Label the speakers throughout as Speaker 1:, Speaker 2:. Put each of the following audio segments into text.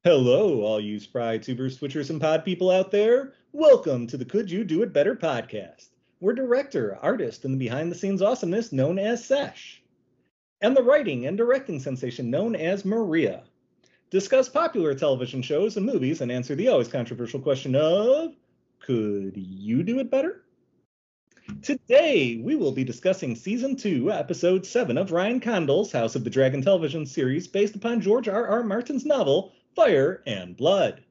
Speaker 1: Hello, all you spry tubers, switchers, and pod people out there. Welcome to the Could You Do It Better podcast. We're director, artist, and the behind-the-scenes awesomeness known as Sesh, and the writing and directing sensation known as Maria. Discuss popular television shows and movies and answer the always controversial question of, could you do it better? Today, we will be discussing Season 2, Episode 7 of Ryan Condal's House of the Dragon television series based upon George R.R. Martin's novel, Fire and Blood.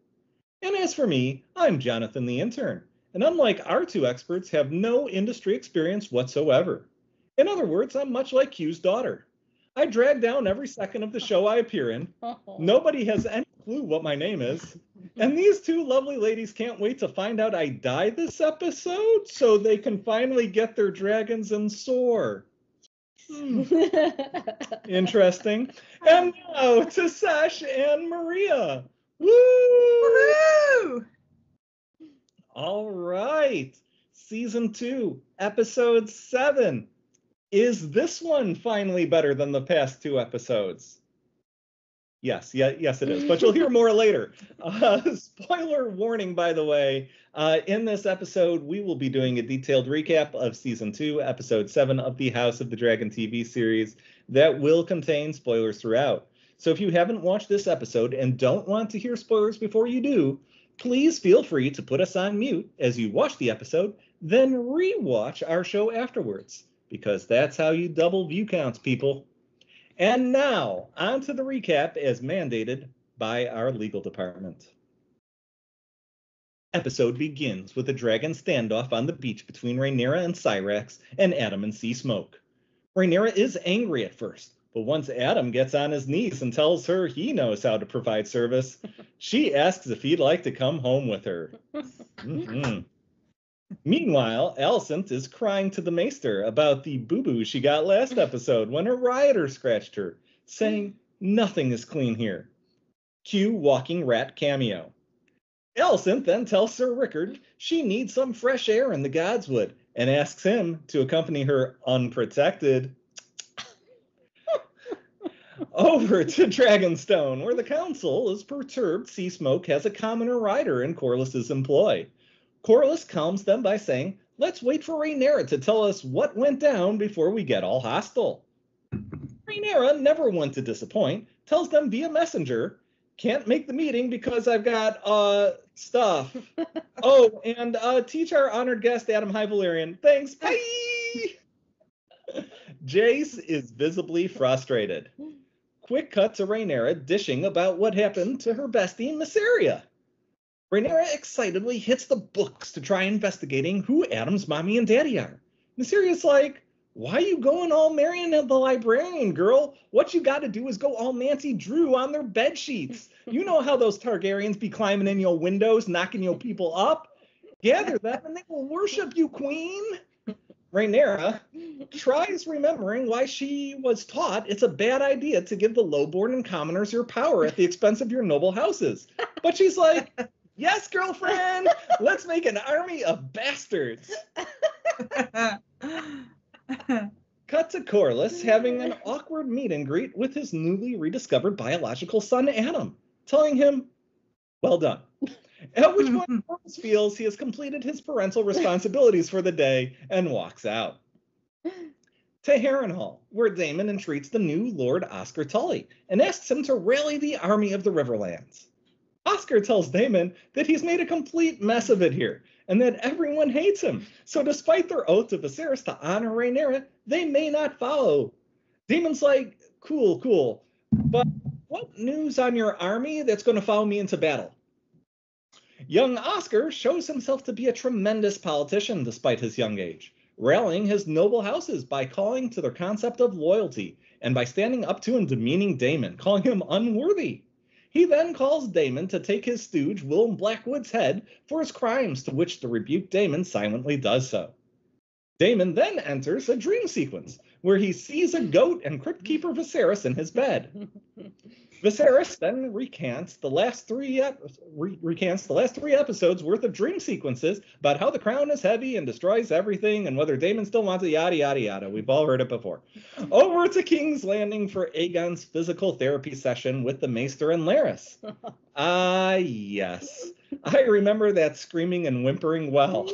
Speaker 1: And as for me, I'm Jonathan the Intern, and unlike our two experts, have no industry experience whatsoever. In other words, I'm much like Hugh's daughter. I drag down every second of the show I appear in. Nobody has any clue what my name is. And these two lovely ladies can't wait to find out I die this episode so they can finally get their dragons and soar. Interesting. And now to Sesh and Maria. Woo!
Speaker 2: Woohoo!
Speaker 1: All right. Season 2, Episode 7. Is this one finally better than the past two episodes? Yes, it is. But you'll hear more later. Spoiler warning, by the way. In this episode, we will be doing a detailed recap of Season 2, Episode 7 of the House of the Dragon TV series that will contain spoilers throughout. So if you haven't watched this episode and don't want to hear spoilers before you do, please feel free to put us on mute as you watch the episode, then rewatch our show afterwards, because that's how you double view counts, people. And now, on to the recap as mandated by our legal department. Episode begins with a dragon standoff on the beach between Rhaenyra and Syrax and Adam and Sea Smoke. Rhaenyra is angry at first, but once Adam gets on his knees and tells her he knows how to provide service, she asks if he'd like to come home with her. Mm-hmm. Meanwhile, Alicent is crying to the maester about the boo-boo she got last episode when a rioter scratched her, saying nothing is clean here. Cue walking rat cameo. Alicent then tells Sir Rickard she needs some fresh air in the Godswood and asks him to accompany her unprotected over to Dragonstone, where the council is perturbed Sea Smoke has a commoner rider in Corlys's employ. Corlys calms them by saying, let's wait for Rhaenyra to tell us what went down before we get all hostile. Rhaenyra, never one to disappoint, tells them via messenger, can't make the meeting because I've got, stuff. Oh, and teach our honored guest, Adam High Valyrian. Thanks, bye! Jace is visibly frustrated. Quick cut to Rhaenyra dishing about what happened to her bestie, Mysaria. Rhaenyra excitedly hits the books to try investigating who Adam's mommy and daddy are. Mysaria's like, why you going all Marion the librarian, girl? What you got to do is go all Nancy Drew on their bed sheets. You know how those Targaryens be climbing in your windows, knocking your people up? Gather them and they will worship you, queen. Rhaenyra tries remembering why she was taught it's a bad idea to give the lowborn and commoners your power at the expense of your noble houses. But she's like, yes, girlfriend, let's make an army of bastards. Cut to Corlys having an awkward meet and greet with his newly rediscovered biological son, Adam, telling him, well done. At which point Corlys feels he has completed his parental responsibilities for the day and walks out. To Harrenhal, where Daemon entreats the new Lord Oscar Tully and asks him to rally the army of the Riverlands. Oscar tells Daemon that he's made a complete mess of it here and that everyone hates him. So despite their oath to Viserys to honor Rhaenyra, they may not follow. Daemon's like, cool, but what news on your army that's going to follow me into battle? Young Oscar shows himself to be a tremendous politician despite his young age, rallying his noble houses by calling to their concept of loyalty and by standing up to and demeaning Daemon, calling him unworthy. He then calls Daemon to take his stooge Willem Blackwood's head for his crimes, to which the rebuked Daemon silently does so. Daemon then enters a dream sequence where he sees a goat and Crypt Keeper Viserys in his bed. Viserys then recants the last three episodes worth of dream sequences about how the crown is heavy and destroys everything, and whether Daemon still wants it, yada yada yada. We've all heard it before. Over to King's Landing for Aegon's physical therapy session with the Maester and Larys. Ah, yes, I remember that screaming and whimpering well.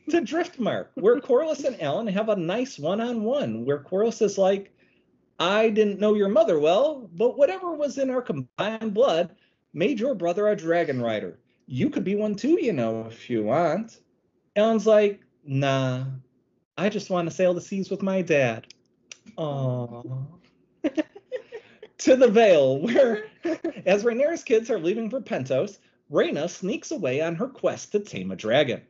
Speaker 1: To Driftmark, where Corlys and Alan have a nice one-on-one, where Corlys is like, I didn't know your mother well, but whatever was in our combined blood made your brother a dragon rider. You could be one too, you know, if you want. Alan's like, nah, I just want to sail the seas with my dad. Aww. To the Vale, where, as Rhaenyra's kids are leaving for Pentos, Rhaena sneaks away on her quest to tame a dragon.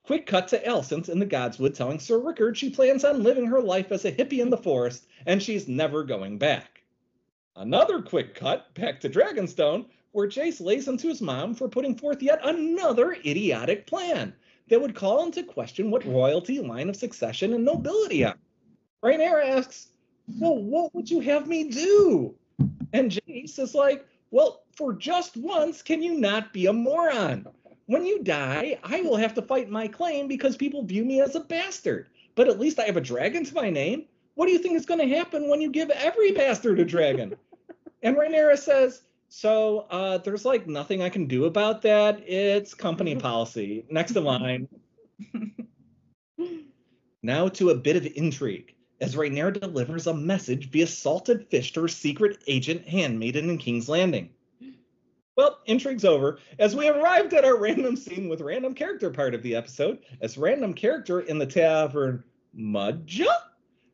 Speaker 1: Quick cut to Alicent in the Godswood telling Sir Rickard she plans on living her life as a hippie in the forest, and she's never going back. Another quick cut back to Dragonstone, where Jace lays into his mom for putting forth yet another idiotic plan that would call into question what royalty line of succession and nobility are. Rhaenyra asks, well, what would you have me do? And Jace is like, well, for just once, can you not be a moron? When you die, I will have to fight my claim because people view me as a bastard. But at least I have a dragon to my name. What do you think is going to happen when you give every bastard a dragon? And Rhaenyra says, so there's like nothing I can do about that. It's company policy. Next in line. Now to a bit of intrigue, as Rhaenyra delivers a message via salted fish to her secret agent handmaiden in King's Landing. Well, intrigue's over, as we arrived at our random scene with random character part of the episode, as random character in the tavern, Mudja,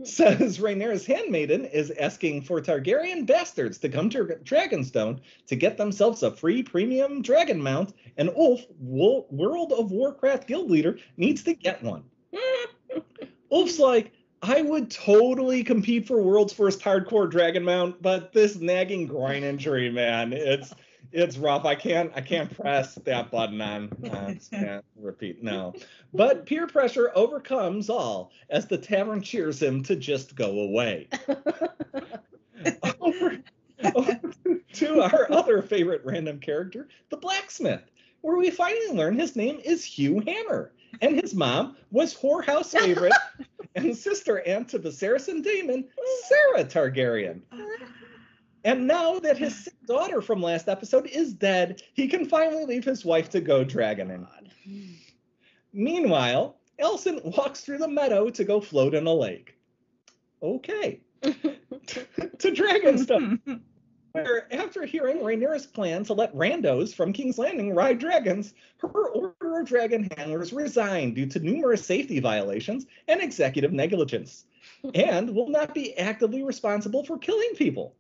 Speaker 1: says Rhaenyra's handmaiden is asking for Targaryen bastards to come to Dragonstone to get themselves a free premium dragon mount, and Ulf, World of Warcraft guild leader, needs to get one. Ulf's like, I would totally compete for world's first hardcore dragon mount, but this nagging groin injury, man, it's rough. I can't press that button on. Can't repeat. No. But peer pressure overcomes all as the tavern cheers him to just go away. over to our other favorite random character, the blacksmith, where we finally learn his name is Hugh Hammer, and his mom was whorehouse favorite and sister aunt to Viserys and Daemon, Sarah Targaryen. And now that his sick daughter from last episode is dead, he can finally leave his wife to go dragoning. Meanwhile, Alicent walks through the meadow to go float in a lake. Okay. To Dragonstone, where after hearing Rhaenyra's plan to let randos from King's Landing ride dragons, her order of dragon handlers resigned due to numerous safety violations and executive negligence, and will not be actively responsible for killing people.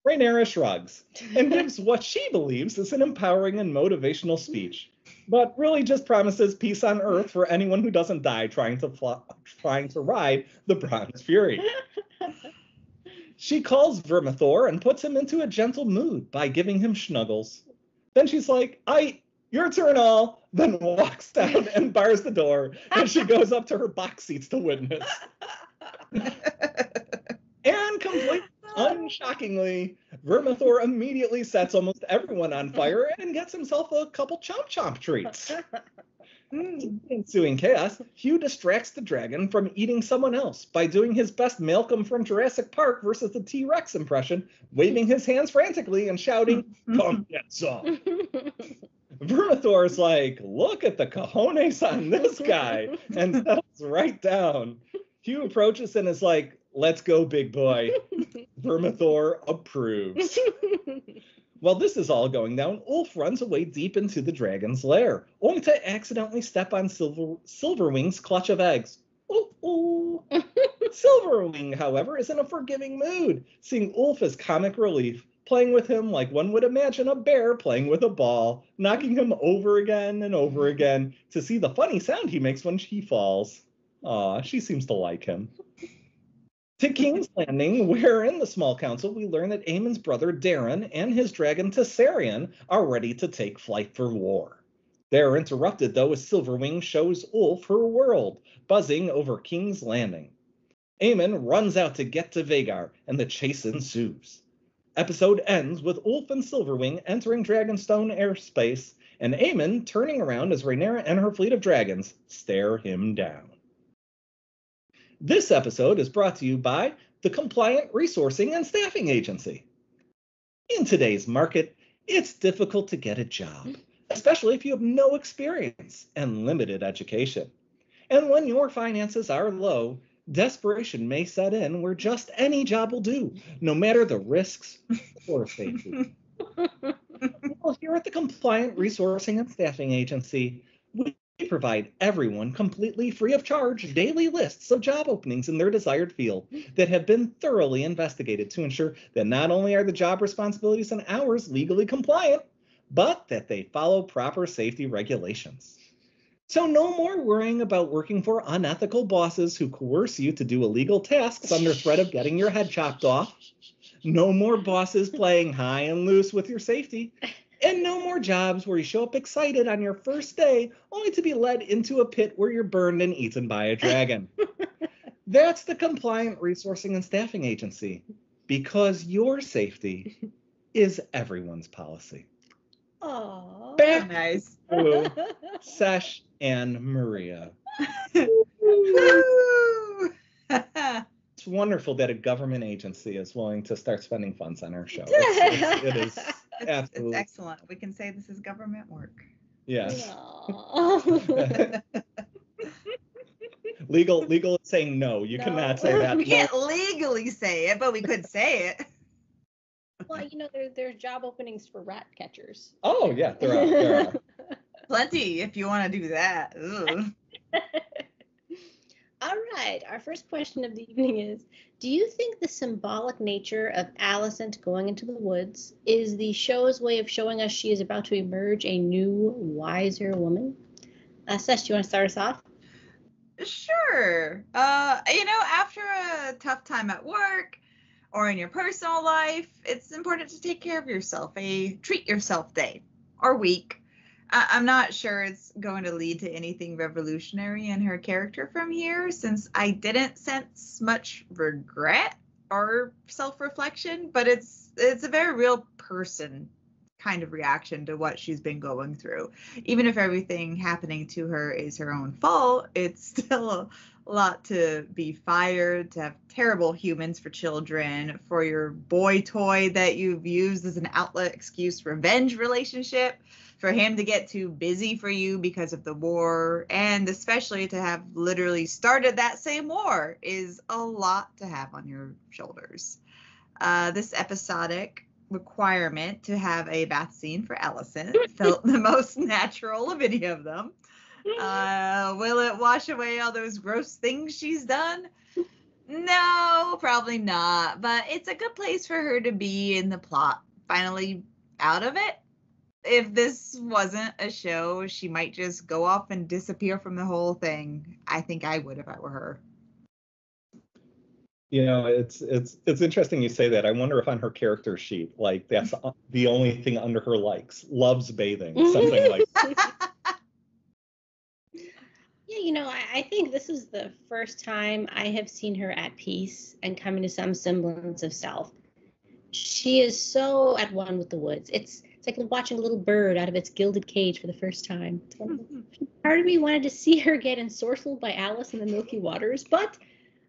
Speaker 1: Rhaenyra shrugs and gives what she believes is an empowering and motivational speech, but really just promises peace on Earth for anyone who doesn't die trying to ride the Bronze Fury. She calls Vermithor and puts him into a gentle mood by giving him schnuggles. Then she's like, your turn all, then walks down and bars the door, and she goes up to her box seats to witness. And completely unshockingly, Vermithor immediately sets almost everyone on fire and gets himself a couple chomp treats. In ensuing chaos, Hugh distracts the dragon from eating someone else by doing his best Malcolm from Jurassic Park versus the T-Rex impression, waving his hands frantically and shouting, "Come get some." Vermithor's like, look at the cojones on this guy, and settles right down. Hugh approaches and is like, let's go, big boy. Vermithor approves. While this is all going down, Ulf runs away deep into the dragon's lair, only to accidentally step on Silverwing's clutch of eggs. Ooh. Silverwing, however, is in a forgiving mood, seeing Ulf as comic relief, playing with him like one would imagine a bear playing with a ball, knocking him over again and over again to see the funny sound he makes when he falls. Aw, she seems to like him. To King's Landing, where in the small council we learn that Aemon's brother Daeron and his dragon Tessarion are ready to take flight for war. They are interrupted, though, as Silverwing shows Ulf her world, buzzing over King's Landing. Aemon runs out to get to Vhagar, and the chase ensues. Episode ends with Ulf and Silverwing entering Dragonstone airspace, and Aemon turning around as Rhaenyra and her fleet of dragons stare him down. This episode is brought to you by the Compliant Resourcing and Staffing Agency. In today's market, it's difficult to get a job, especially if you have no experience and limited education. And when your finances are low, desperation may set in where just any job will do, no matter the risks or safety. Well, here at the Compliant Resourcing and Staffing Agency, we provide everyone completely free of charge daily lists of job openings in their desired field that have been thoroughly investigated to ensure that not only are the job responsibilities and hours legally compliant, but that they follow proper safety regulations. So no more worrying about working for unethical bosses who coerce you to do illegal tasks under threat of getting your head chopped off. No more bosses playing high and loose with your safety. And no more jobs where you show up excited on your first day only to be led into a pit where you're burned and eaten by a dragon. That's the Compliant Resourcing and Staffing Agency, because your safety is everyone's policy.
Speaker 2: Oh,
Speaker 1: Back
Speaker 3: nice.
Speaker 1: to Sesh and Maria. It's wonderful that a government agency is willing to start spending funds on our show. It is absolutely.
Speaker 3: It's excellent. We can say this is government work.
Speaker 1: Yes.
Speaker 2: no.
Speaker 1: Legal is saying no. You
Speaker 2: No.
Speaker 1: cannot say that.
Speaker 3: We can't legally say it, but we could say it.
Speaker 2: Well, there's job openings for rat catchers.
Speaker 1: Oh, yeah, there are.
Speaker 3: Plenty if you want to do that. Ugh.
Speaker 2: All right, our first question of the evening is, do you think the symbolic nature of Alicent going into the woods is the show's way of showing us she is about to emerge a new, wiser woman? Sesh, do you want to start us off?
Speaker 3: Sure. After a tough time at work or in your personal life, it's important to take care of yourself, a treat yourself day or week. I'm not sure it's going to lead to anything revolutionary in her character from here, since I didn't sense much regret or self-reflection, but it's a very real person kind of reaction to what she's been going through. Even if everything happening to her is her own fault, it's still a lot to be fired, to have terrible humans for children, for your boy toy that you've used as an outlet excuse revenge relationship, for him to get too busy for you because of the war, and especially to have literally started that same war is a lot to have on your shoulders. This episodic requirement to have a bath scene for Alicent felt the most natural of any of them. Will it wash away all those gross things she's done? No, probably not. But it's a good place for her to be in the plot. Finally out of it. If this wasn't a show, she might just go off and disappear from the whole thing. I think I would if I were her.
Speaker 1: You know, it's interesting you say that. I wonder if on her character sheet, like, that's the only thing under her likes. Loves bathing, something like that.
Speaker 2: Yeah, I think this is the first time I have seen her at peace and coming to some semblance of self. She is so at one with the woods. It's like watching a little bird out of its gilded cage for the first time. Part of me wanted to see her get ensorcelled by Alice in the Milky Waters, but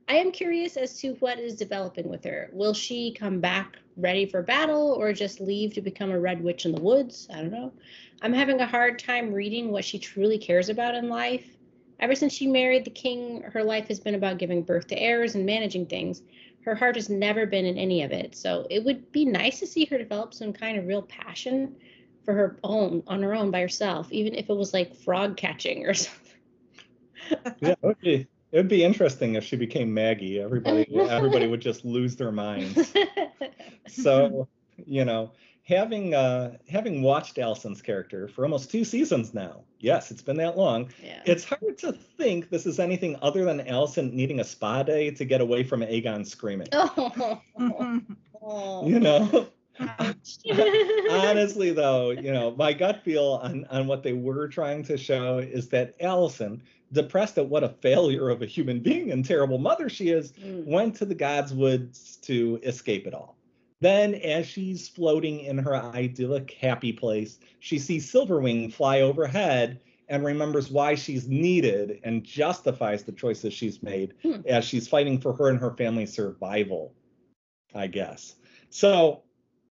Speaker 2: I am curious as to what is developing with her. Will she come back ready for battle or just leave to become a red witch in the woods? I don't know. I'm having a hard time reading what she truly cares about in life. Ever since she married the king, her life has been about giving birth to heirs and managing things. Her heart has never been in any of it. So it would be nice to see her develop some kind of real passion for her own, on her own by herself, even if it was like frog catching or something.
Speaker 1: Yeah, it would be interesting if she became Maggie. Everybody would just lose their minds. So, having watched Alicent's character for almost 2 seasons now, yes, it's been that long.
Speaker 2: Yeah.
Speaker 1: It's hard to think this is anything other than Alicent needing a spa day to get away from Aegon screaming.
Speaker 2: Oh.
Speaker 1: Honestly, though, my gut feel on what they were trying to show is that Alicent, depressed at what a failure of a human being and terrible mother she is, went to the Gods Woods to escape it all. Then, as she's floating in her idyllic, happy place, she sees Silverwing fly overhead and remembers why she's needed and justifies the choices she's made as she's fighting for her and her family's survival, I guess. So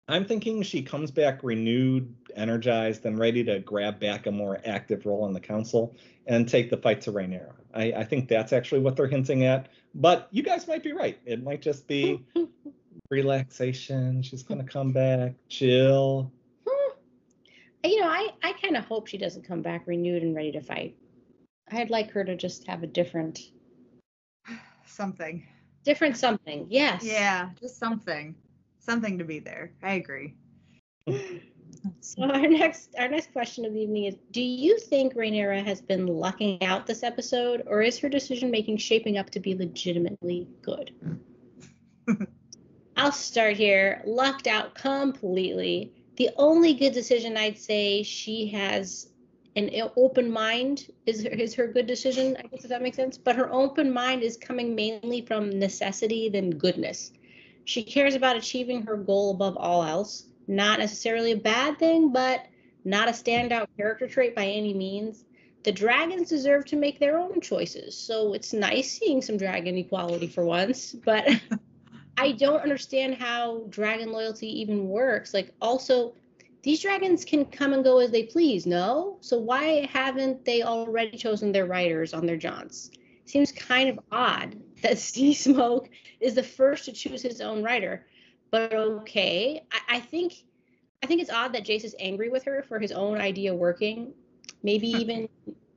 Speaker 1: I'm thinking she comes back renewed, energized, and ready to grab back a more active role in the council and take the fight to Rhaenyra. I think that's actually what they're hinting at. But you guys might be right. It might just be relaxation. She's going to come back, chill.
Speaker 2: I kind of hope she doesn't come back renewed and ready to fight. I'd like her to just have a different
Speaker 3: something.
Speaker 2: Different something, yes.
Speaker 3: Yeah, just something. Something to be there. I agree.
Speaker 2: So our next question of the evening is, do you think Rhaenyra has been lucking out this episode, or is her decision making shaping up to be legitimately good? I'll start here. Lucked out completely. The only good decision I'd say she has an open mind is her good decision, I guess, if that makes sense. But her open mind is coming mainly from necessity than goodness. She cares about achieving her goal above all else. Not necessarily a bad thing, but not a standout character trait by any means. The dragons deserve to make their own choices, so it's nice seeing some dragon equality for once, but I don't understand how dragon loyalty even works. Like, also, these dragons can come and go as they please, no? So why haven't they already chosen their riders on their jaunts? Seems kind of odd that Steve Smoke is the first to choose his own rider. But okay, I think it's odd that Jace is angry with her for his own idea working. Maybe even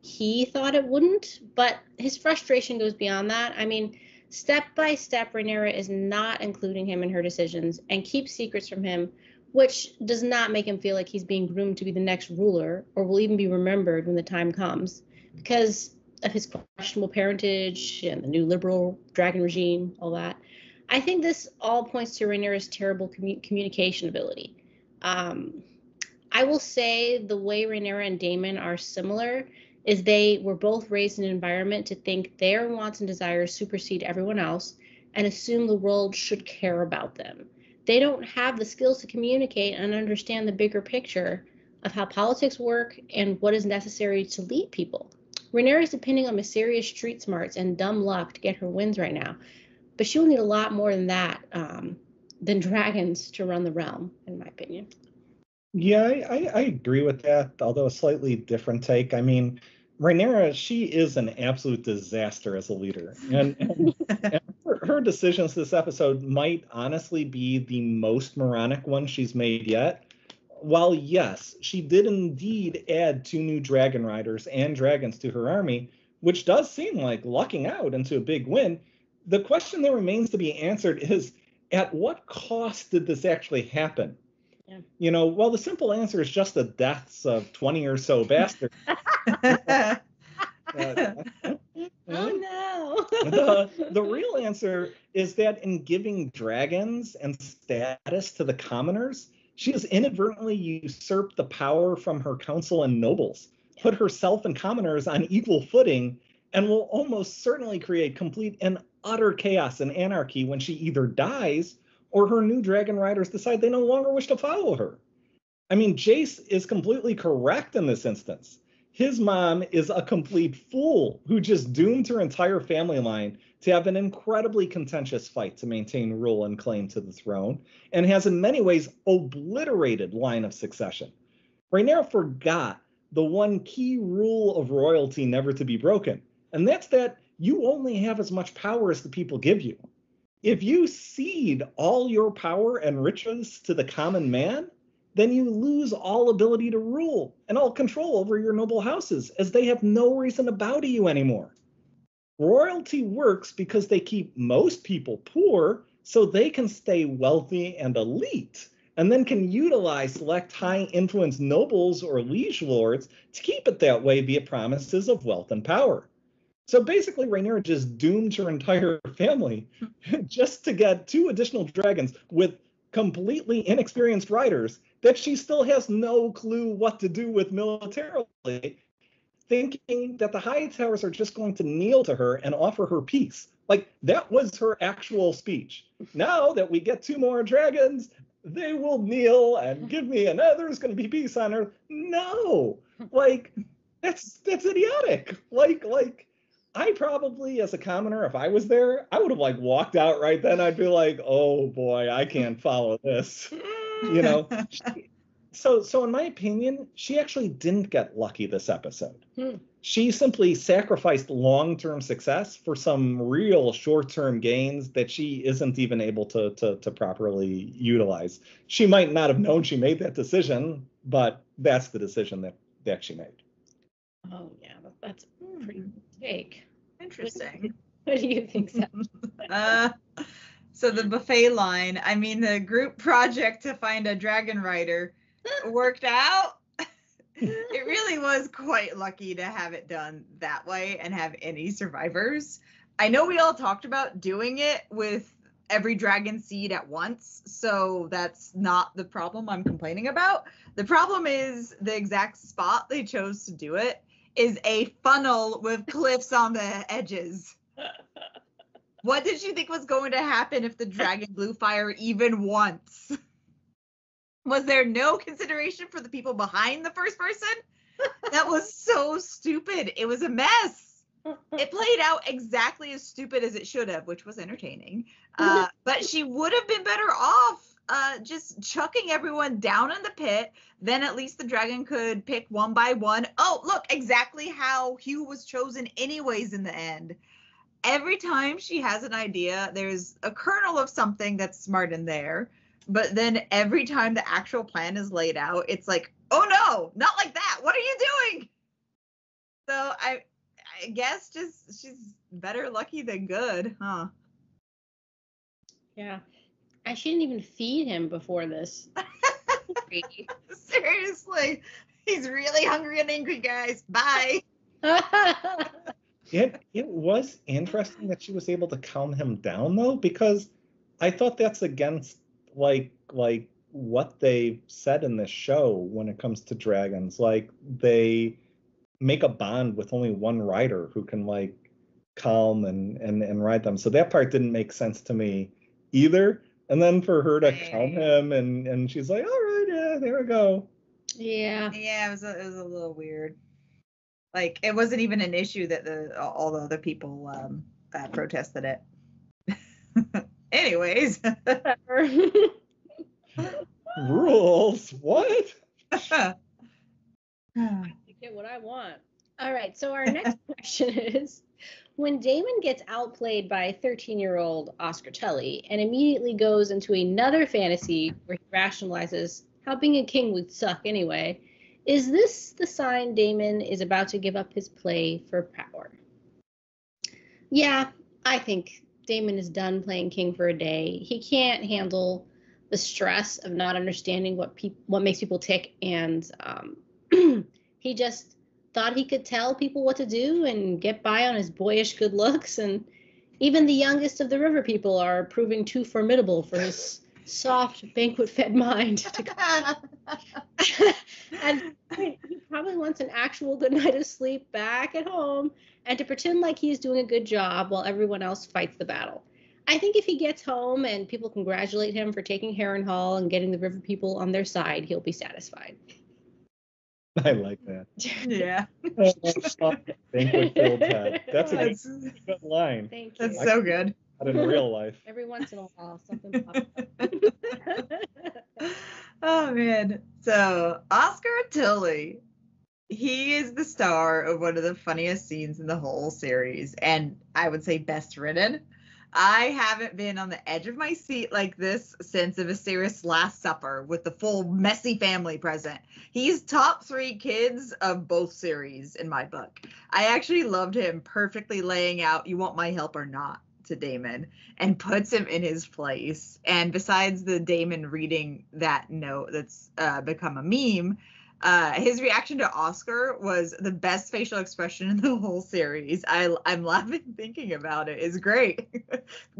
Speaker 2: he thought it wouldn't, but his frustration goes beyond that. I mean, step by step, Rhaenyra is not including him in her decisions and keeps secrets from him, which does not make him feel like he's being groomed to be the next ruler or will even be remembered when the time comes because of his questionable parentage and the new liberal dragon regime, all that. I think this all points to Rhaenyra's terrible communication ability. I will say the way Rhaenyra and Daemon are similar is they were both raised in an environment to think their wants and desires supersede everyone else and assume the world should care about them. They don't have the skills to communicate and understand the bigger picture of how politics work and what is necessary to lead people. Rhaenyra is depending on mysterious street smarts and dumb luck to get her wins right now, but she'll need a lot more than that, than dragons to run the realm, in my opinion.
Speaker 1: Yeah, I agree with that, although a slightly different take. I mean, Rhaenyra, she is an absolute disaster as a leader. And her decisions this episode might honestly be the most moronic one she's made yet. While, yes, she did indeed add 2 new dragon riders and dragons to her army, which does seem like lucking out into a big win, the question that remains to be answered is, at what cost did this actually happen? Yeah. Well, the simple answer is just the deaths of 20 or so bastards.
Speaker 2: Oh no!
Speaker 1: The real answer is that in giving dragons and status to the commoners, she has inadvertently usurped the power from her council and nobles, put herself and commoners on equal footing, and will almost certainly create complete and utter chaos and anarchy when she either dies or her new dragon riders decide they no longer wish to follow her. I mean, Jace is completely correct in this instance. His mom is a complete fool who just doomed her entire family line to have an incredibly contentious fight to maintain rule and claim to the throne, and has in many ways obliterated line of succession. Rhaenyra forgot the one key rule of royalty never to be broken, and that's that you only have as much power as the people give you. If you cede all your power and riches to the common man, then you lose all ability to rule and all control over your noble houses, as they have no reason to bow to you anymore. Royalty works because they keep most people poor so they can stay wealthy and elite, and then can utilize select high-influence nobles or liege lords to keep it that way via promises of wealth and power. So basically, Rhaenyra just doomed her entire family just to get 2 additional dragons with completely inexperienced riders that she still has no clue what to do with militarily, thinking that the Hightowers are just going to kneel to her and offer her peace. Like, that was her actual speech. Now that we get 2 more dragons, they will kneel and give me, and there's going to be peace on earth. No, like, that's idiotic. Like, I probably, as a commoner, if I was there, I would have like walked out right then. I'd be like, oh boy, I can't follow this. You know. So in my opinion, she actually didn't get lucky this episode. She simply sacrificed long-term success for some real short-term gains that she isn't even able to properly utilize. She might not have known she made that decision, but that's the decision that she made.
Speaker 2: Oh yeah, that's a pretty good take.
Speaker 3: Interesting.
Speaker 2: What do you think, Sesh?
Speaker 3: So the buffet line, I mean, the group project to find a dragon rider worked out. It really was quite lucky to have it done that way and have any survivors. I know we all talked about doing it with every dragon seed at once, so that's not the problem I'm complaining about. The problem is the exact spot they chose to do it is a funnel with cliffs on the edges. What did you think was going to happen if the dragon blew fire even once? Was there no consideration for the people behind the first person? That was so stupid. It was a mess. It played out exactly as stupid as it should have, which was entertaining. But she would have been better off just chucking everyone down in the pit. Then at least the dragon could pick one by one. Oh, look, exactly how Hugh was chosen anyways in the end. Every time she has an idea, there's a kernel of something that's smart in there. But then every time the actual plan is laid out, it's like, oh no, not like that. What are you doing? So I guess just she's better lucky than good, huh?
Speaker 2: Yeah. I shouldn't even feed him before this.
Speaker 3: Seriously. He's really hungry and angry, guys. Bye.
Speaker 1: It was interesting that she was able to calm him down, though, because I thought that's against like what they said in this show when it comes to dragons. Like, they make a bond with only one rider who can like calm and ride them. So that part didn't make sense to me either. And then for her to calm him and she's like, all right, yeah, there we go.
Speaker 2: Yeah.
Speaker 3: Yeah, it was a little weird. Like, it wasn't even an issue that all the other people protested it. Anyways.
Speaker 1: Rules? What?
Speaker 2: I get what I want. All right, so our next question is, when Damon gets outplayed by 13-year-old Oscar Tully and immediately goes into another fantasy where he rationalizes how being a king would suck anyway, is this the sign Damon is about to give up his play for power? Yeah, I think Damon is done playing king for a day. He can't handle the stress of not understanding what makes people tick, and he just thought he could tell people what to do and get by on his boyish good looks, and even the youngest of the river people are proving too formidable for his soft, banquet-fed mind. And he probably wants an actual good night of sleep back at home and to pretend like he's doing a good job while everyone else fights the battle. I think if he gets home and people congratulate him for taking Harrenhal and getting the river people on their side, he'll be satisfied.
Speaker 1: I like that.
Speaker 3: Yeah.
Speaker 1: Banquet-filled head. That's a good line.
Speaker 2: Thank you.
Speaker 3: That's so good.
Speaker 1: Not in real life.
Speaker 2: Every once in a while, something pops up.
Speaker 3: Oh, man. So, Oscar Tully, he is the star of one of the funniest scenes in the whole series, and I would say best written. I haven't been on the edge of my seat like this since a Viserys Last Supper with the full messy family present. He's top 3 kids of both series in my book. I actually loved him perfectly laying out, you want my help or not, to Damon, and puts him in his place. And besides the Damon reading that note that's become a meme, his reaction to Oscar was the best facial expression in the whole series. I'm laughing thinking about it. It's great.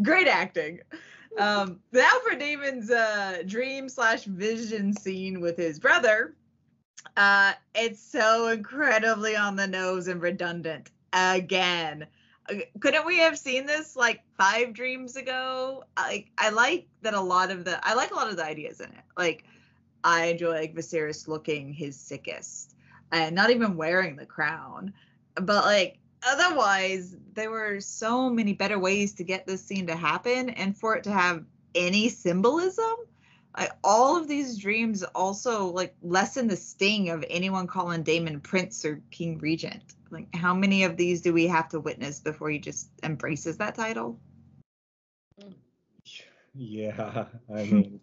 Speaker 3: Great acting. Now for Damon's dream/vision scene with his brother. It's so incredibly on the nose and redundant again. Couldn't we have seen this like 5 dreams ago? I like a lot of the ideas in it. Like, I enjoy like Viserys looking his sickest and not even wearing the crown. But like otherwise, there were so many better ways to get this scene to happen and for it to have any symbolism. Like, all of these dreams also like lessen the sting of anyone calling Daemon Prince or King Regent. Like, how many of these do we have to witness before he just embraces that title?
Speaker 1: Yeah, I mean,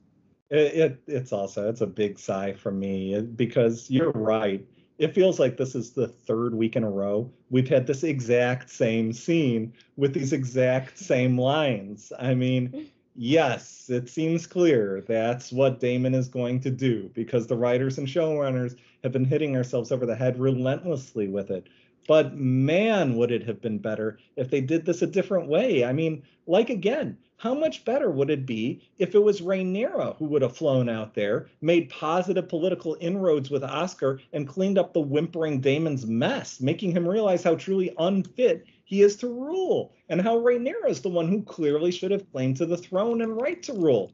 Speaker 1: it's a big sigh from me because you're right. It feels like this is the 3rd week in a row we've had this exact same scene with these exact same lines. I mean, yes, it seems clear that's what Damon is going to do because the writers and showrunners have been hitting ourselves over the head relentlessly with it. But man, would it have been better if they did this a different way? I mean, like again, how much better would it be if it was Rhaenyra who would have flown out there, made positive political inroads with Oscar, and cleaned up the whimpering Daemon's mess, making him realize how truly unfit he is to rule, and how Rhaenyra is the one who clearly should have claim to the throne and right to rule.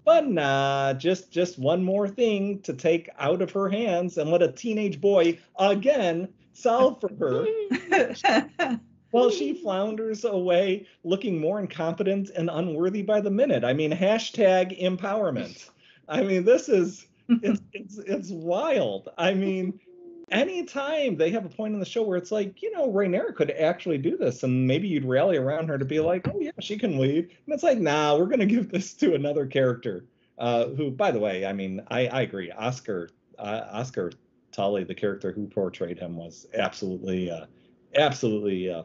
Speaker 1: But nah, just one more thing to take out of her hands and let a teenage boy again solve for her. Well, she flounders away looking more incompetent and unworthy by the minute. I mean, hashtag empowerment. I mean, this is, it's wild. I mean, anytime they have a point in the show where it's like, Rhaenyra could actually do this, and maybe you'd rally around her to be like, oh yeah, she can lead. And it's like, nah, we're going to give this to another character who, by the way, I mean, I agree. Oscar Tully, the character who portrayed him, was absolutely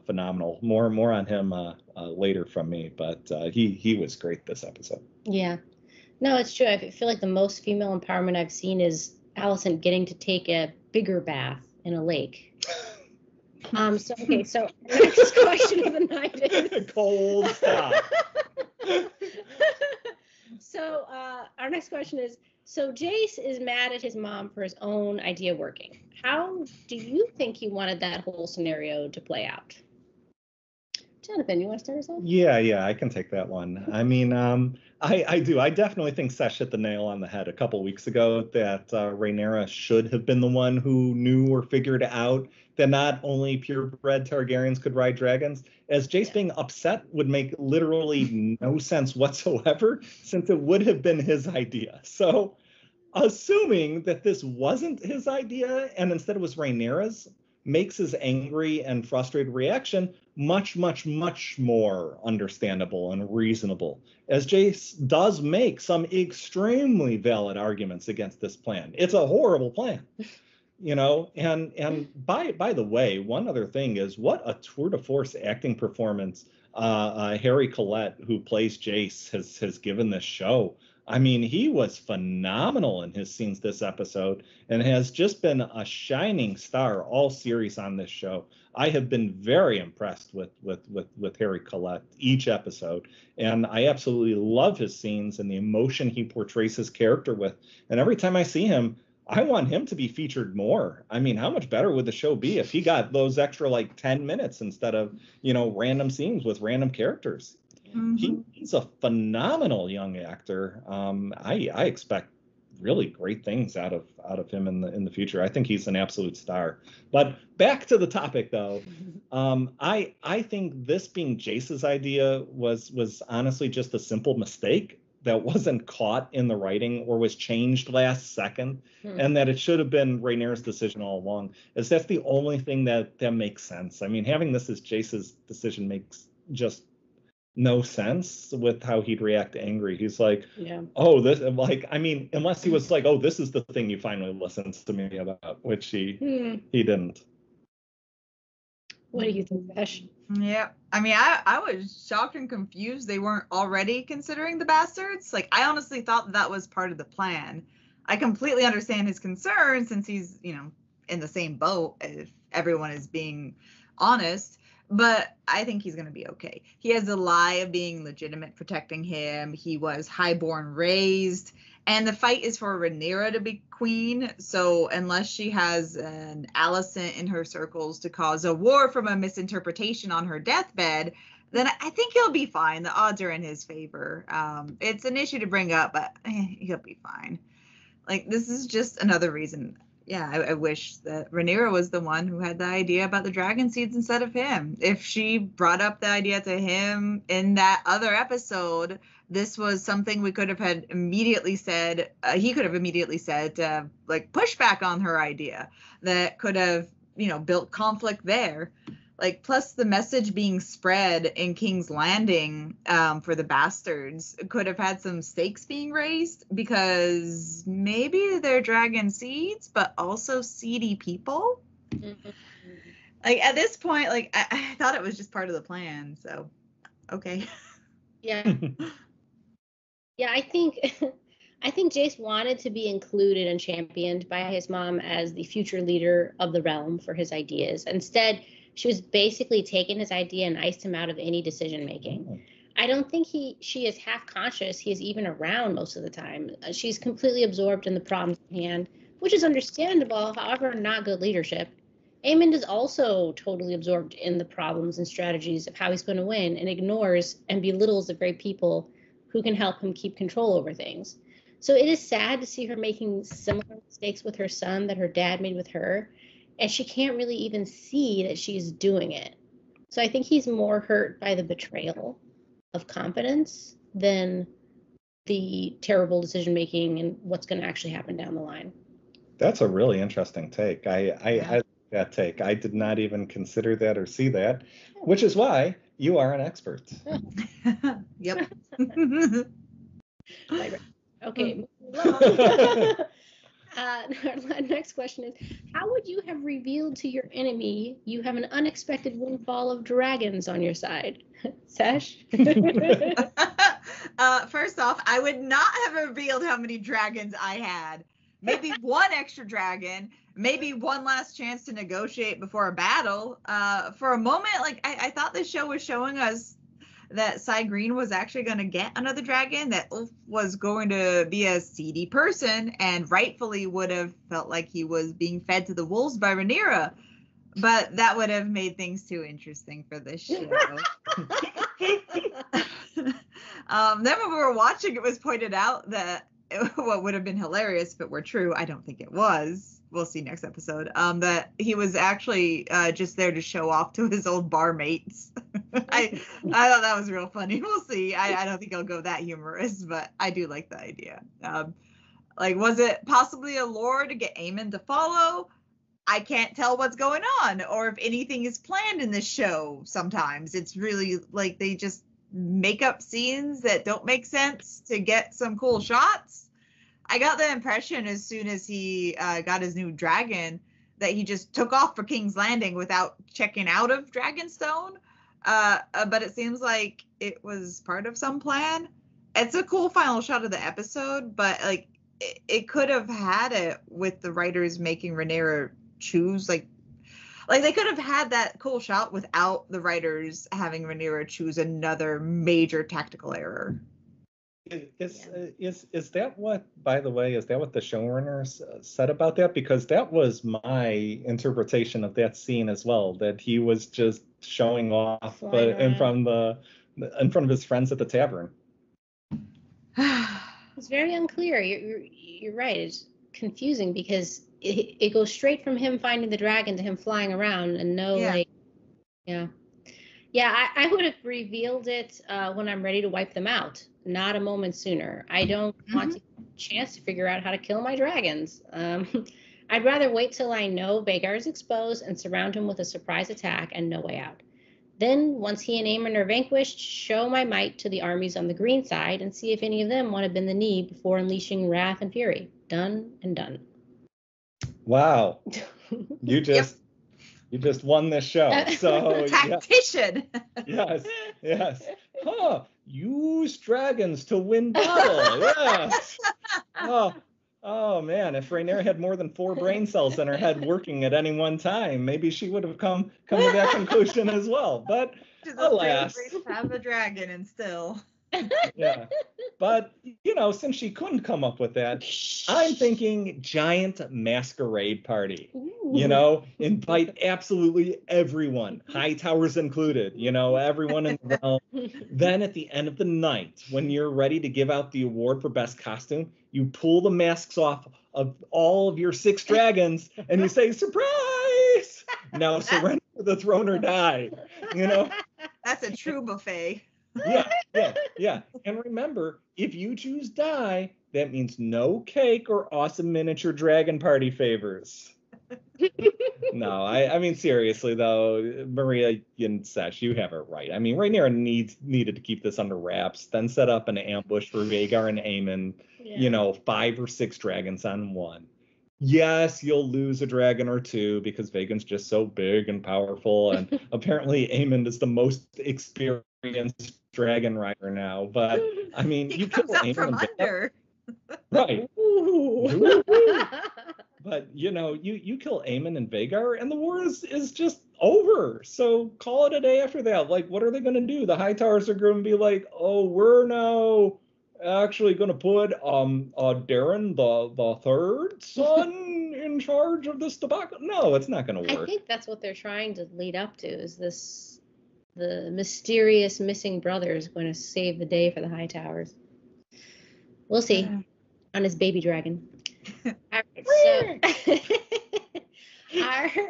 Speaker 1: phenomenal. More on him later from me, but he was great this episode.
Speaker 2: Yeah, no, it's true. I feel like the most female empowerment I've seen is Alicent getting to take a bigger bath in a lake. So next question of the night is
Speaker 1: cold stop.
Speaker 2: So our next question is, so Jace is mad at his mom for his own idea working. How do you think he wanted that whole scenario to play out? Jonathan, you want to start us off?
Speaker 1: Yeah, I can take that one. I mean, I do. I definitely think Sesh hit the nail on the head a couple weeks ago that Rhaenyra should have been the one who knew or figured out that not only purebred Targaryens could ride dragons, as Jace being upset would make literally no sense whatsoever, since it would have been his idea. So, assuming that this wasn't his idea and instead it was Rhaenyra's, makes his angry and frustrated reaction much, much, much more understandable and reasonable, as Jace does make some extremely valid arguments against this plan. It's a horrible plan, and by the way, one other thing is what a tour de force acting performance Harry Collette, who plays Jace, has given this show. I mean, he was phenomenal in his scenes this episode and has just been a shining star all series on this show. I have been very impressed with Harry Collette each episode, and I absolutely love his scenes and the emotion he portrays his character with. And every time I see him, I want him to be featured more. I mean, how much better would the show be if he got those extra like 10 minutes instead of, random scenes with random characters? Mm-hmm. He's a phenomenal young actor. I expect really great things out of him in the future. I think he's an absolute star. But back to the topic, though, I think this being Jace's idea was honestly just a simple mistake that wasn't caught in the writing or was changed last second, and that it should have been Rhaenyra's decision all along. As that's the only thing that makes sense. I mean, having this as Jace's decision makes just no sense with how he'd react to angry. He's like, oh, this, like, I mean, unless he was like, oh, this is the thing you finally listened to me about, which he didn't.
Speaker 2: What do you think, Sesh?
Speaker 3: Yeah, I mean, I was shocked and confused they weren't already considering the bastards. Like, I honestly thought that was part of the plan. I completely understand his concern since he's, in the same boat if everyone is being honest. But I think he's going to be okay. He has the lie of being legitimate, protecting him. He was highborn raised. And the fight is for Rhaenyra to be queen. So unless she has an Alicent in her circles to cause a war from a misinterpretation on her deathbed, then I think he'll be fine. The odds are in his favor. It's an issue to bring up, but he'll be fine. Like, this is just another reason. Yeah, I wish that Rhaenyra was the one who had the idea about the dragon seeds instead of him. If she brought up the idea to him in that other episode, this was something we could have had immediately said. He could have immediately said to like push back on her idea that could have, built conflict there. Like, plus the message being spread in King's Landing for the bastards could have had some stakes being raised, because maybe they're dragon seeds, but also seedy people. Mm-hmm. Like, at this point, like, I thought it was just part of the plan, so, okay.
Speaker 2: Yeah. Yeah, I think Jace wanted to be included and championed by his mom as the future leader of the realm for his ideas. Instead, she was basically taking his idea and iced him out of any decision making. I don't think she is half conscious he is even around most of the time. She's completely absorbed in the problems at hand, which is understandable, however, not good leadership. Aemond is also totally absorbed in the problems and strategies of how he's going to win, and ignores and belittles the very people who can help him keep control over things. So it is sad to see her making similar mistakes with her son that her dad made with her, and she can't really even see that she's doing it. So I think he's more hurt by the betrayal of confidence than the terrible decision-making and what's going to actually happen down the line. That's
Speaker 1: a really interesting take. I like that take. I did not even consider that or see that, which is why you are an expert.
Speaker 3: Yep.
Speaker 2: Okay. Our next question is, how would you have revealed to your enemy you have an unexpected windfall of dragons on your side? Sesh?
Speaker 3: First off, I would not have revealed how many dragons I had. Maybe one extra dragon, maybe one last chance to negotiate before a battle. For a moment, like, I thought this show was showing us that Cy Green was actually going to get another dragon, that Ulf was going to be a seedy person and rightfully would have felt like he was being fed to the wolves by Rhaenyra. But that would have made things too interesting for this show. Then when we were watching, it was pointed out that what would have been hilarious if it were true, I don't think it was, we'll see next episode, that he was actually just there to show off to his old bar mates. I thought that was real funny. We'll see. I don't think I'll go that humorous, but I do like the idea. Like, was it possibly a lore to get Aemond to follow? I can't tell what's going on, or if anything is planned in this show. Sometimes it's really like they just make up scenes that don't make sense to get some cool shots. I got the impression as soon as he got his new dragon that he just took off for King's Landing without checking out of Dragonstone. But it seems like it was part of some plan. It's a cool final shot of the episode, but like it could have had it with the writers making Rhaenyra choose like they could have had that cool shot without the writers having Rhaenyra choose another major tactical error.
Speaker 1: Is that what, by the way, is that what the showrunners said about that? Because that was my interpretation of that scene as well, that he was just showing off in front of his friends at the tavern.
Speaker 2: It's very unclear. You're right. It's confusing because it goes straight from him finding the dragon to him flying around and I would have revealed it when I'm ready to wipe them out, not a moment sooner. I don't want to get a chance to figure out how to kill my dragons. I'd rather wait till I know Vhagar is exposed and surround him with a surprise attack and no way out. Then, once he and Aemond are vanquished, show my might to the armies on the green side and see if any of them want to bend the knee before unleashing wrath and fury. Done and done.
Speaker 1: Wow. You just won this show. So
Speaker 3: tactician.
Speaker 1: Yes. Huh. Use dragons to win battle. Yes. Oh man, if Rhaenyra had more than 4 brain cells in her head working at any one time, maybe she would have come to that conclusion as well. But alas,
Speaker 3: have a dragon and still.
Speaker 1: Yeah. But, since she couldn't come up with that, I'm thinking giant masquerade party. Invite absolutely everyone, high towers included, everyone in the realm. Then at the end of the night, when you're ready to give out the award for best costume, you pull the masks off of all of your 6 dragons and you say, surprise! Now surrender to the throne or die.
Speaker 3: That's a true buffet.
Speaker 1: Yeah. And remember, if you choose die, that means no cake or awesome miniature dragon party favors. No, I mean, seriously, though, Maria and Sesh, you have it right. I mean, Rhaenyra needed to keep this under wraps, then set up an ambush for Vhagar and Aemon, 5 or 6 dragons on one. Yes, you'll lose a dragon or two because Vagan's just so big and powerful, and apparently Aemon is the most experienced dragon rider now. But I mean,
Speaker 3: you kill Aemon from under.
Speaker 1: Right. But you kill Aemon and Vhagar, and the war is just over. So call it a day after that. Like, what are they going to do? The High Towers are going to be like, oh, we're now actually going to put Darren, the third son, in charge of this debacle. No, it's not going to work.
Speaker 2: I think that's what they're trying to lead up to. Is the mysterious missing brother is going to save the day for the High Towers? We'll see. On his baby dragon. All right, so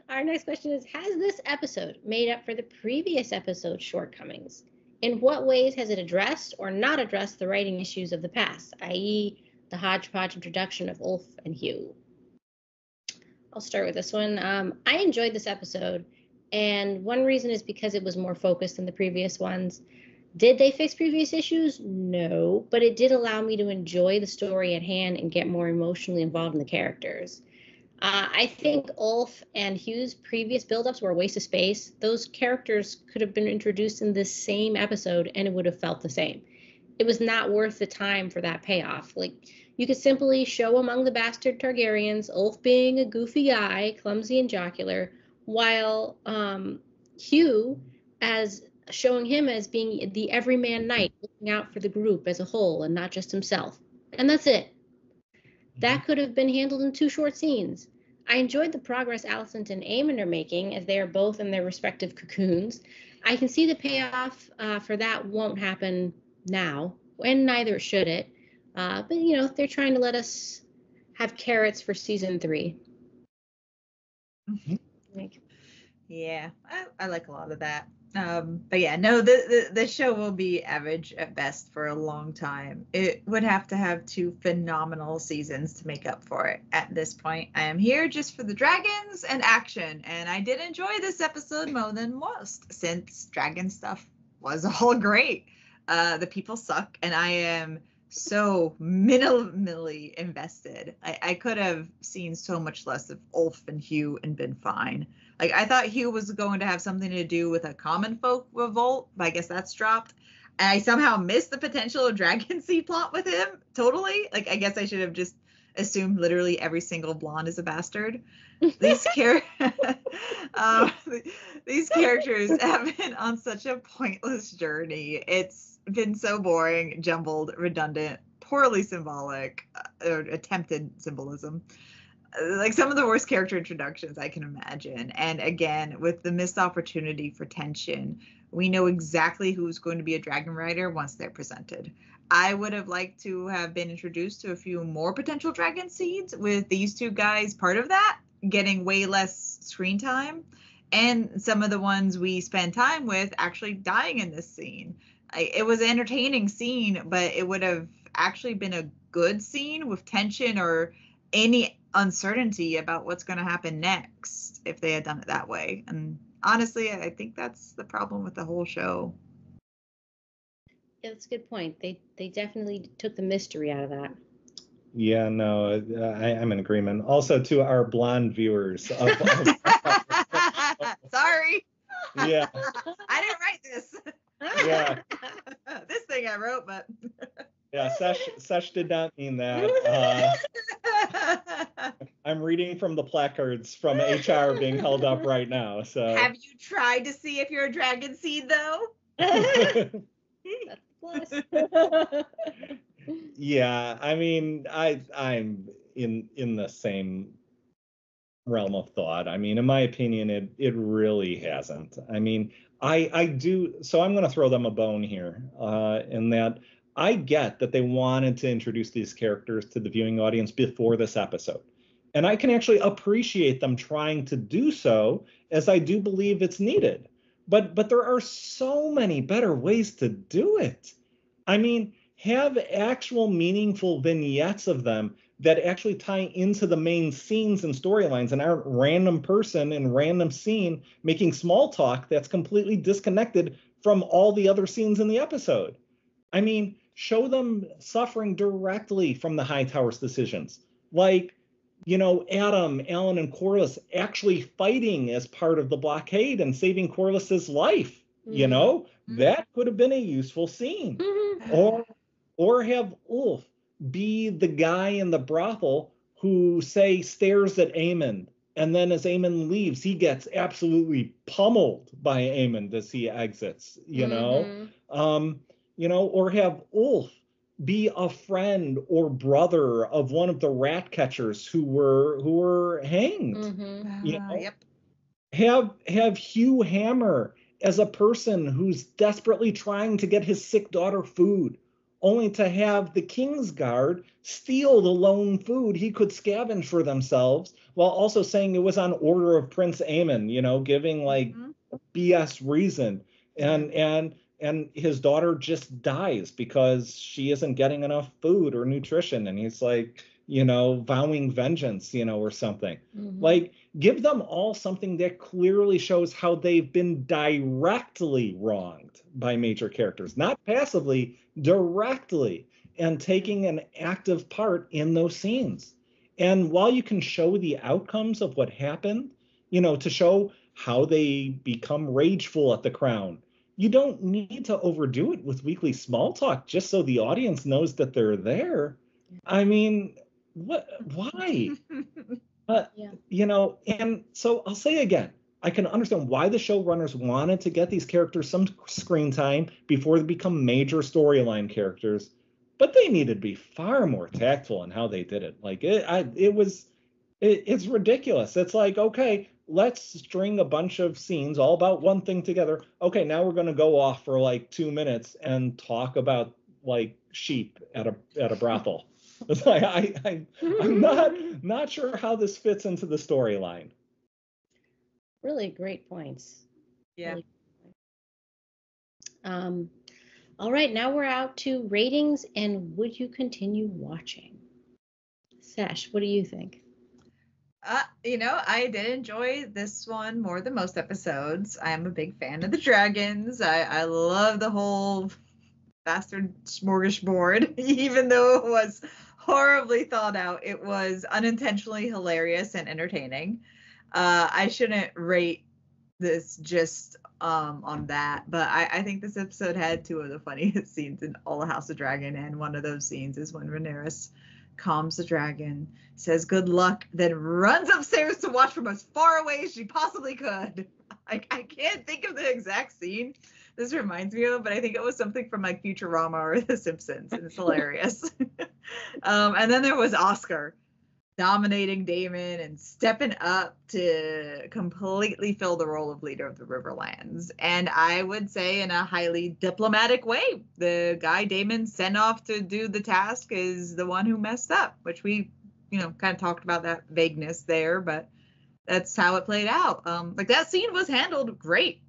Speaker 2: our next question is, has this episode made up for the previous episode's shortcomings? In what ways has it addressed or not addressed the writing issues of the past, i.e. the hodgepodge introduction of Ulf and Hugh? I'll start with this one. I enjoyed this episode, and one reason is because it was more focused than the previous ones. Did they fix previous issues? No, but it did allow me to enjoy the story at hand and get more emotionally involved in the characters. I think Ulf and Hugh's previous buildups were a waste of space. Those characters could have been introduced in this same episode and it would have felt the same. It was not worth the time for that payoff. Like, you could simply show among the bastard Targaryens, Ulf being a goofy guy, clumsy and jocular, while Hugh showing him as being the everyman knight, looking out for the group as a whole and not just himself. And that's it. That could have been handled in 2 short scenes. I enjoyed the progress Alicent and Aemon are making as they are both in their respective cocoons. I can see the payoff for that won't happen now, and neither should it. But, they're trying to let us have carrots for season 3.
Speaker 3: Yeah, I like a lot of that. But yeah, no, the show will be average at best for a long time. It would have to have 2 phenomenal seasons to make up for it. At this point, I am here just for the dragons and action, and I did enjoy this episode more than most, since dragon stuff was all great. The people suck, and I am so minimally invested. I could have seen so much less of Ulf and Hugh and been fine. Like, I thought Hugh was going to have something to do with a common folk revolt, but I guess that's dropped. And I somehow missed the potential Dragon Seed plot with him. Totally. Like, I guess I should have just assumed literally every single blonde is a bastard. These these characters have been on such a pointless journey. It's been so boring, jumbled, redundant, poorly symbolic, or attempted symbolism. Like, some of the worst character introductions I can imagine. And again, with the missed opportunity for tension, we know exactly who's going to be a dragon rider once they're presented. I would have liked to have been introduced to a few more potential dragon seeds, with these 2 guys part of that, getting way less screen time, and some of the ones we spend time with actually dying in this scene. It was an entertaining scene, but it would have actually been a good scene with tension or any uncertainty about what's going to happen next if they had done it that way. And honestly, I think that's the problem with the whole show.
Speaker 2: Yeah, that's a good point. They definitely took the mystery out of that.
Speaker 1: Yeah, no, I'm in agreement. Also, to our blonde viewers. Sorry. Yeah.
Speaker 3: I didn't write this.
Speaker 1: Yeah.
Speaker 3: This thing I wrote, but.
Speaker 1: Yeah, Sesh did not mean that. I'm reading from the placards from HR being held up right now. So.
Speaker 3: Have you tried to see if you're a dragon seed, though?
Speaker 2: That's the plus.
Speaker 1: Yeah, I mean, I'm in the same realm of thought. I mean, in my opinion, it really hasn't. I mean, I do. So I'm going to throw them a bone here, in that I get that they wanted to introduce these characters to the viewing audience before this episode, and I can actually appreciate them trying to do so, as I do believe it's needed. But there are so many better ways to do it. I mean, have actual meaningful vignettes of them that actually tie into the main scenes and storylines and aren't random person and random scene making small talk that's completely disconnected from all the other scenes in the episode. I mean, show them suffering directly from the Hightower's decisions. Like, Adam, Alan, and Corliss actually fighting as part of the blockade and saving Corliss's life. That could have been a useful scene. Or have Ulf be the guy in the brothel who, say, stares at Aemond, and then as Aemond leaves, he gets absolutely pummeled by Aemond as he exits, or have Ulf be a friend or brother of one of the rat catchers who were hanged.
Speaker 3: Yep.
Speaker 1: Have Hugh Hammer as a person who's desperately trying to get his sick daughter food, only to have the Kingsguard steal the lone food he could scavenge for themselves, while also saying it was on order of Prince Aemon, giving like BS reason. And his daughter just dies because she isn't getting enough food or nutrition. And he's like, vowing vengeance, or something. Like, give them all something that clearly shows how they've been directly wronged by major characters, not passively, directly, and taking an active part in those scenes. And while you can show the outcomes of what happened, to show how they become rageful at the crown, you don't need to overdo it with weekly small talk just so the audience knows that they're there. I mean, why? And so I'll say again, I can understand why the showrunners wanted to get these characters some screen time before they become major storyline characters, but they needed to be far more tactful in how they did it. Like it's ridiculous. It's like, okay, let's string a bunch of scenes all about one thing together. Okay, now we're going to go off for like 2 minutes and talk about like sheep at a brothel. It's like I'm not sure how this fits into the storyline.
Speaker 2: Really great points.
Speaker 3: Yeah.
Speaker 2: Really all right, now we're out to ratings and would you continue watching? Sesh, what do you think?
Speaker 3: I did enjoy this one more than most episodes. I am a big fan of the dragons. I love the whole bastard smorgasbord, even though it was horribly thought out. It was unintentionally hilarious and entertaining. I shouldn't rate this just on that, but I think this episode had two of the funniest scenes in all of House of Dragon, and one of those scenes is when Rhaenyra calms the dragon, says good luck, then runs upstairs to watch from as far away as she possibly could. I can't think of the exact scene this reminds me of, but I think it was something from like Futurama or The Simpsons, and it's hilarious. And then there was Oscar dominating Daemon and stepping up to completely fill the role of leader of the Riverlands. And I would say in a highly diplomatic way, the guy Daemon sent off to do the task is the one who messed up, which we, kind of talked about that vagueness there, but that's how it played out. Like that scene was handled great.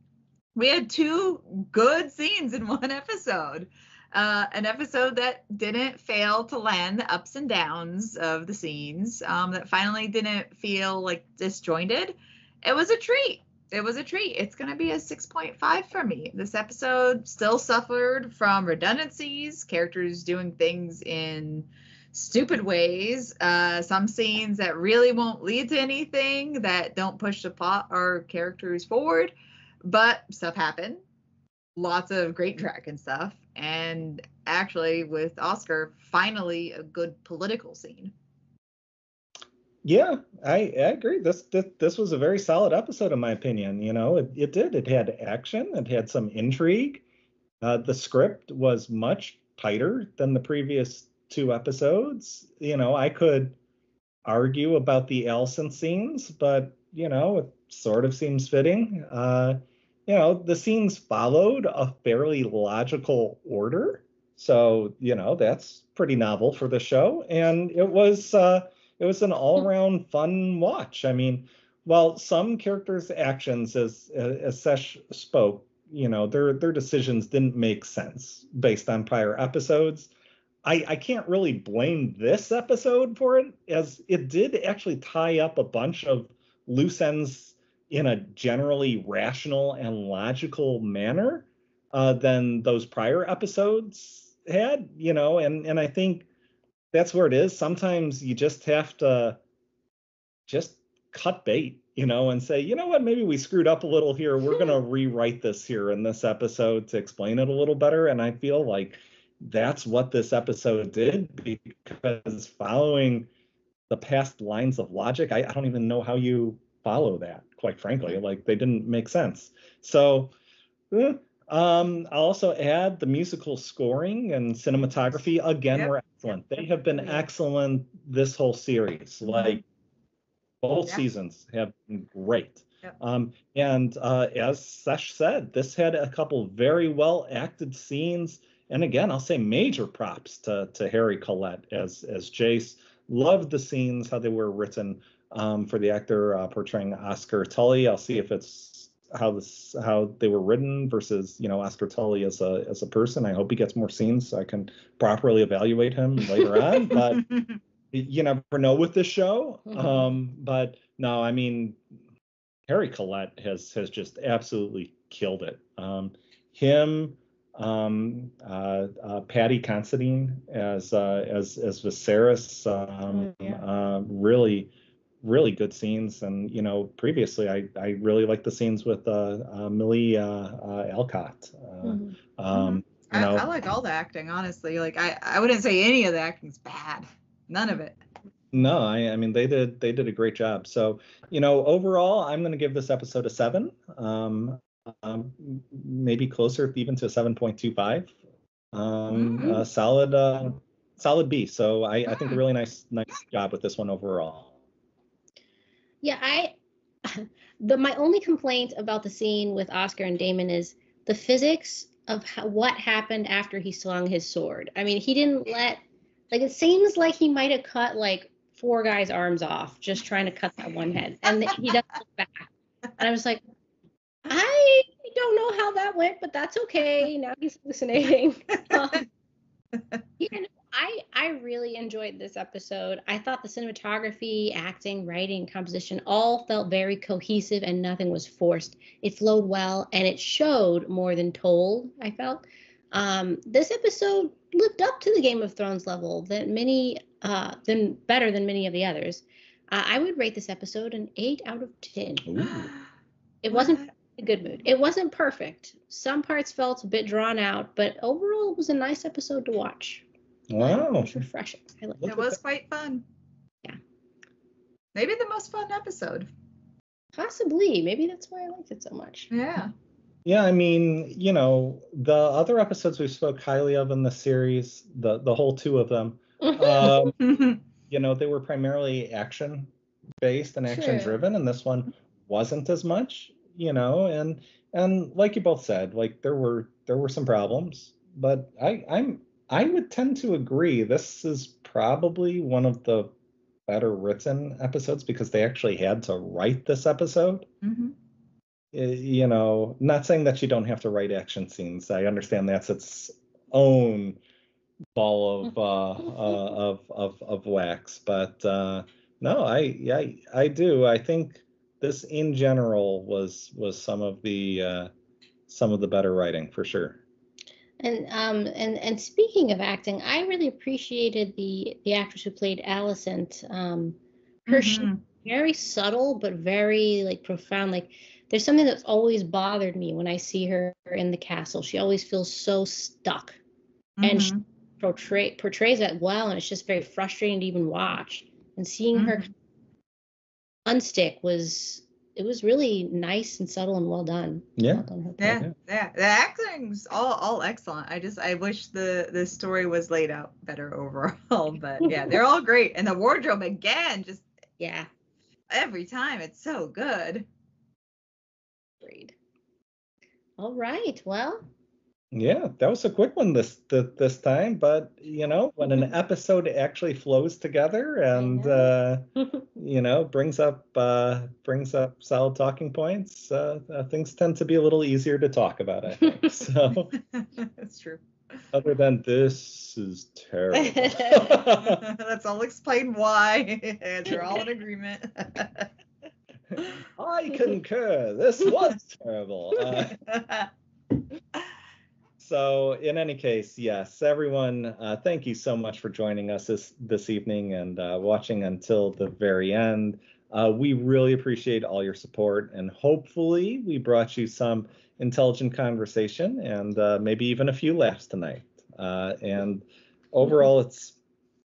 Speaker 3: We had two good scenes in one episode. An episode that didn't fail to land the ups and downs of the scenes, that finally didn't feel like disjointed. It was a treat. It's going to be a 6.5 for me. This episode still suffered from redundancies, characters doing things in stupid ways, some scenes that really won't lead to anything, that don't push the plot or characters forward, but stuff happened. Lots of great dragon stuff, and actually with Oscar, finally a good political scene.
Speaker 1: Yeah, I agree. This was a very solid episode in my opinion. It had action, it had some intrigue, The script was much tighter than the previous 2 episodes. I could argue about the Allison scenes, but it sort of seems fitting. The scenes followed a fairly logical order, so that's pretty novel for the show, and it was an all-around fun watch. I mean, while some characters' actions, as Sesh spoke, their decisions didn't make sense based on prior episodes. I can't really blame this episode for it, as it did actually tie up a bunch of loose ends in a generally rational and logical manner than those prior episodes had, and I think that's where it is. Sometimes you just have to just cut bait, and say, what, maybe we screwed up a little here. We're going to rewrite this here in this episode to explain it a little better. And I feel like that's what this episode did, because following the past lines of logic, I don't even know how you follow that, quite frankly. Like, they didn't make sense. So, I'll also add the musical scoring and cinematography, again, were excellent. They have been excellent this whole series. Like, both seasons have been great. And as Sesh said, this had a couple very well acted scenes. And again, I'll say major props to Harry Collette as Jace. Loved the scenes, how they were written for the actor portraying Oscar Tully. I'll see if it's how they were written versus Oscar Tully as a person. I hope he gets more scenes so I can properly evaluate him later on. But you never know with this show. But no, I mean, Harry Collette has just absolutely killed it. Him, Patty Considine as Viserys, really, really good scenes. And previously I really liked the scenes with Millie Alcott.
Speaker 3: I like all the acting, honestly. Like, I wouldn't say any of the acting's bad. None of it.
Speaker 1: No, I mean, they did a great job. So, overall, I'm going to give this episode a 7, maybe closer even to a 7.25. Solid B. So I think a really nice job with this one overall.
Speaker 2: Yeah, my only complaint about the scene with Oscar and Damon is the physics of what happened after he swung his sword. I mean, he didn't it seems like he might have cut like 4 guys' arms off just trying to cut that one head, and he doesn't look back. And I was like, I don't know how that went, but that's okay. Now he's hallucinating. I really enjoyed this episode. I thought the cinematography, acting, writing, composition all felt very cohesive and nothing was forced. It flowed well and it showed more than told, I felt. This episode lived up to the Game of Thrones level better than many of the others. I would rate this episode an 8 out of 10.
Speaker 1: Ooh.
Speaker 2: It wasn't in a good mood. It wasn't perfect. Some parts felt a bit drawn out, but overall it was a nice episode to watch.
Speaker 1: Wow.
Speaker 2: It was refreshing.
Speaker 3: It was quite fun.
Speaker 2: Yeah.
Speaker 3: Maybe the most fun episode.
Speaker 2: Possibly. Maybe that's why I liked it so much.
Speaker 3: Yeah.
Speaker 1: Yeah, I mean, the other episodes we spoke highly of in the series, the whole 2 of them, they were primarily action based and action driven, and this one wasn't as much, and like you both said, like there were some problems, but I would tend to agree this is probably one of the better written episodes because they actually had to write this episode. Not saying that you don't have to write action scenes. I understand that's its own ball of wax, but no, I do. I think this in general was some of the better writing for sure.
Speaker 2: And speaking of acting, I really appreciated the actress who played Alicent. She's very subtle but very like profound. Like, there's something that's always bothered me when I see her in the castle. She always feels so stuck, and she portrays that well, and it's just very frustrating to even watch. And seeing her unstick was really nice and subtle and well done.
Speaker 1: Yeah.
Speaker 2: Well done, her part.
Speaker 3: Yeah. The acting's all excellent. I wish the story was laid out better overall. But yeah, they're all great. And the wardrobe again, just every time it's so good.
Speaker 2: Agreed. All right. Well.
Speaker 1: Yeah, that was a quick one this time, but when an episode actually flows together and brings up solid talking points, things tend to be a little easier to talk about, I think. So
Speaker 3: that's true.
Speaker 1: Other than this is terrible.
Speaker 3: Let's all explain why. They're all in agreement.
Speaker 1: I concur. This was terrible. So in any case, yes, everyone, thank you so much for joining us this evening and watching until the very end. We really appreciate all your support, and hopefully we brought you some intelligent conversation and maybe even a few laughs tonight. And overall, it's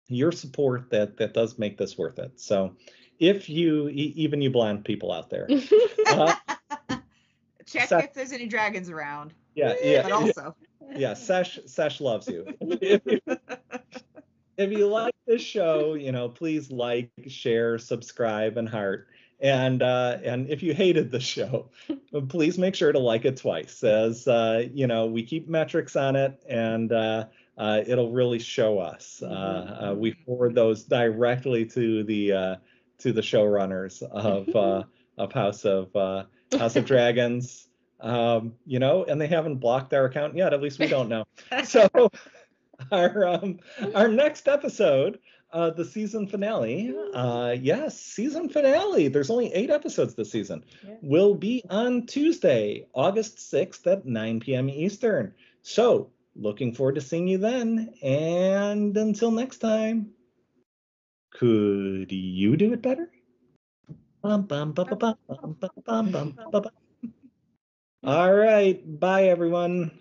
Speaker 1: your support that does make this worth it. So if you, even you blind people out there,
Speaker 3: check if there's any dragons around.
Speaker 1: Yeah.
Speaker 3: But also.
Speaker 1: Yeah, Sesh loves you. If you like this show, please like, share, subscribe, and heart. And if you hated the show, please make sure to like it twice, as we keep metrics on it, and it'll really show us. We forward those directly to the showrunners of House of Dragons. And they haven't blocked our account yet. At least we don't know. So our next episode, the season finale, season finale. There's only 8 episodes this season. Will be on Tuesday, August 6th at 9 p.m. Eastern. So looking forward to seeing you then. And until next time, could you do it better? All right. Bye, everyone.